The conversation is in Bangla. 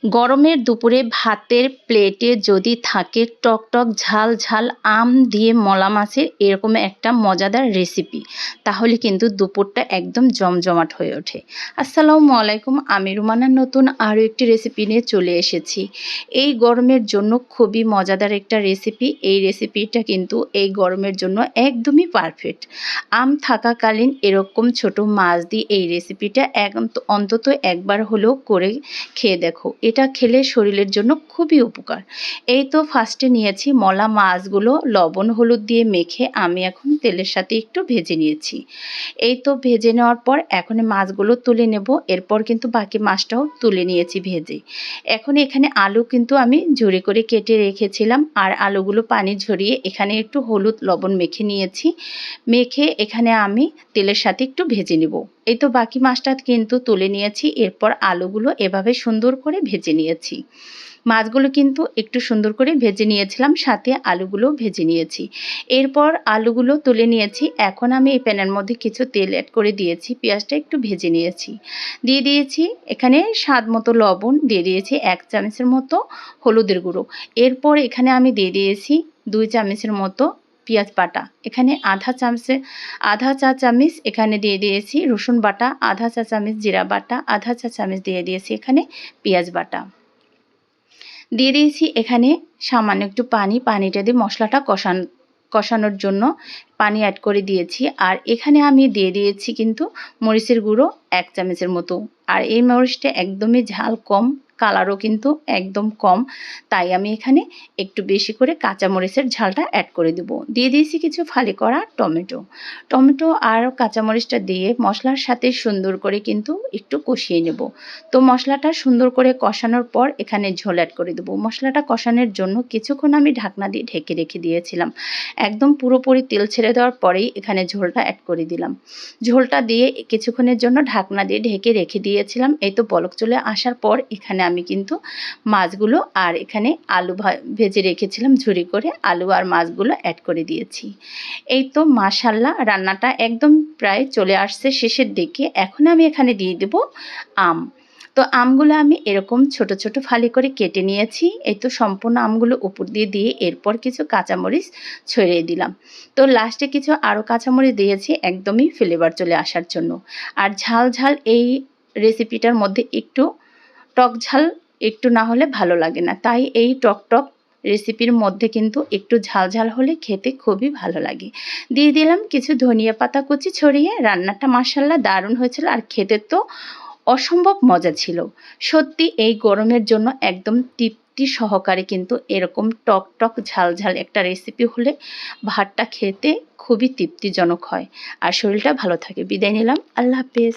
গরমের দুপুরে ভাতের প্লেটে যদি থাকে টকটক ঝাল ঝাল আম দিয়ে মলা মাছের এরকম একটা মজাদার রেসিপি, তাহলে কিন্তু দুপুরটা একদম জমজমাট হয়ে ওঠে। আসসালামু আলাইকুম, আমি রুমানার নতুন আরও একটি রেসিপি নিয়ে চলে এসেছি। এই গরমের জন্য খুবই মজাদার একটা রেসিপি। এই রেসিপিটা কিন্তু এই গরমের জন্য একদমই পারফেক্ট। আম থাকাকালীন এরকম ছোট মাছ দিয়ে এই রেসিপিটা অন্তত একবার হলেও করে খেয়ে দেখো। এটা খেলে শরীরের জন্য খুবই উপকার। এই তো ফার্স্টে নিয়েছি মলা মাছগুলো লবণ হলুদ দিয়ে মেখে আমি এখন তেলের সাথে একটু ভেজে নিয়েছি। এই তো ভেজে নেওয়ার পর এখন মাছগুলো তুলে নেব। এরপর কিন্তু বাকি মাছটাও তুলে নিয়েছি ভেজে। এখন এখানে আলু কিন্তু আমি ঝুরি করে কেটে রেখেছিলাম, আর আলুগুলো পানি ঝরিয়ে এখানে একটু হলুদ লবণ মেখে নিয়েছি। মেখে এখানে আমি তেলের সাথে একটু ভেজে নেব। এই তো বাকি মাছটা কিন্তু তুলে নিয়েছি। এরপর আলুগুলো এভাবে সুন্দর করে ভেজে নিয়েছি। মাছগুলো কিন্তু একটু সুন্দর করে ভেজে নিয়েছিলাম, সাথে আলুগুলো ভেজে নিয়েছি। এরপর আলুগুলো তুলে নিয়েছি। এখন আমি এই প্যানের মধ্যে কিছু তেল অ্যাড করে দিয়েছি, পেঁয়াজটা একটু ভেজে নিয়েছি। দিয়ে দিয়েছি এখানে স্বাদ মতো লবণ, দিয়ে দিয়েছি 1 চামচের মতো হলুদের গুঁড়ো। এরপর এখানে আমি দিয়ে দিয়েছি 2 চামচের মতো পেঁয়াজ বাটা। এখানে আধা চা চামচ এখানে দিয়ে দিয়েছি রসুন বাটা, আধা চা চামচ জিরা বাটা, আধা চা চামচ দিয়ে দিয়েছি এখানে পেঁয়াজ বাটা। দিয়ে দিয়েছি এখানে সামান্য একটু পানিটা দিয়ে মশলাটা কষানোর জন্য পানি অ্যাড করে দিয়েছি। আর এখানে আমি দিয়ে দিয়েছি কিন্তু মরিচের গুঁড়ো 1 চামচের মতো। আর এই মরিচটা একদমই ঝাল কম, কালারও কিন্তু একদম কম, তাই আমি এখানে একটু বেশি করে কাঁচা মরিচের ঝালটা অ্যাড করে দেব। দিয়ে দিয়েছি কিছু ফালি করা টমেটো আর কাঁচামরিচটা দিয়ে মশলার সাথে সুন্দর করে কিন্তু একটু কষিয়ে নেব। তো মশলাটা সুন্দর করে কষানোর পর এখানে ঝোল অ্যাড করে দেবো। মশলাটা কষানোর জন্য কিছুক্ষণ আমি ঢাকনা দিয়ে ঢেকে রেখে দিয়েছিলাম। একদম পুরোপুরি তেল ছেড়ে দেওয়ার পরেই এখানে ঝোলটা অ্যাড করে দিলাম। ঝোলটা দিয়ে কিছুক্ষণের জন্য ঢাকনা দিয়ে ঢেকে রেখে দিয়েছিলাম। এই তো বলক চলে আসার পর এখানে আমি কিন্তু মাছগুলো আর এখানে আলু ভেজে রেখেছিলাম ঝুরি করে, আলু আর মাছগুলো অ্যাড করে দিয়েছি। এই তো মাশাআল্লাহ, রান্নাটা একদম প্রায় চলে আসছে শেষের দিকে। এখন আমি এখানে দিয়ে দেব আম। তো আমগুলো আমি এরকম ছোট ছোট ফালি করে কেটে নিয়েছি। এই তো সম্পূর্ণ আমগুলো উপর দিয়ে এরপর কিছু কাঁচামরিচ ছড়িয়ে দিলাম। তো লাস্টে কিছু আরও কাঁচামরিচ দিয়েছি একদমই ফ্লেভার চলে আসার জন্য। আর ঝাল ঝাল এই রেসিপিটার মধ্যে একটু টক ঝাল একটু না হলে ভালো লাগে না, তাই এই টক রেসিপির মধ্যে কিন্তু একটু ঝাল ঝাল হলে খেতে খুবই ভালো লাগে। দিয়ে দিলাম কিছু ধনিয়া পাতা কুচি ছড়িয়ে। রান্নাটা মাশাআল্লাহ দারুণ হয়েছিল, আর খেতে তো অসম্ভব মজা ছিল। সত্যি এই গরমের জন্য একদম তৃপ্তি সহকারে কিন্তু এরকম টক ঝাল ঝাল একটা রেসিপি হলে ভাতটা খেতে খুবই তৃপ্তিজনক হয় আর শরীরটা ভালো থাকে। বিদায় নিলাম, আল্লাহ হাফেজ।